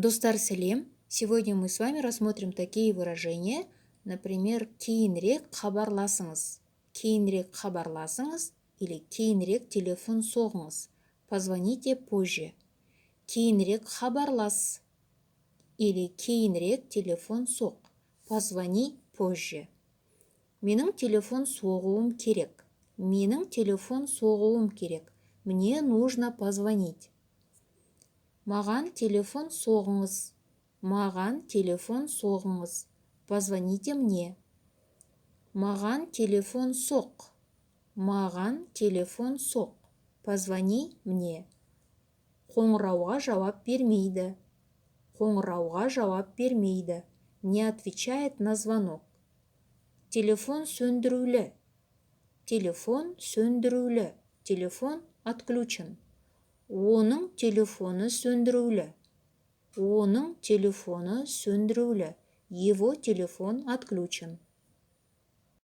Достар сәлем! Сегодня мы с вами рассмотрим такие выражения, например, кейінірек хабарласыңыз. Кейінірек хабарласыңыз или кейінірек телефон соғыңыз. Позвоните позже. Кейінірек хабарлас или кейінірек телефон соқ. Позвони позже. Менің телефон соғуым керек. Менің телефон соғуым керек. Мне нужно позвонить. Маған телефон соғыңыз. Маған телефон соғыңыз. Позвоните мне. Маған телефон соқ. Маған телефон соқ. Позвони мне. Қоңырауға жауап бермейді. Қоңырауға жауап бермейді. Не отвечает на звонок. Телефон сөндірулі. Телефон сөндірулі. Телефон отключен. Оның телефоны сөндірулі. Оның телефоны сөндірулі. Его телефон отключен.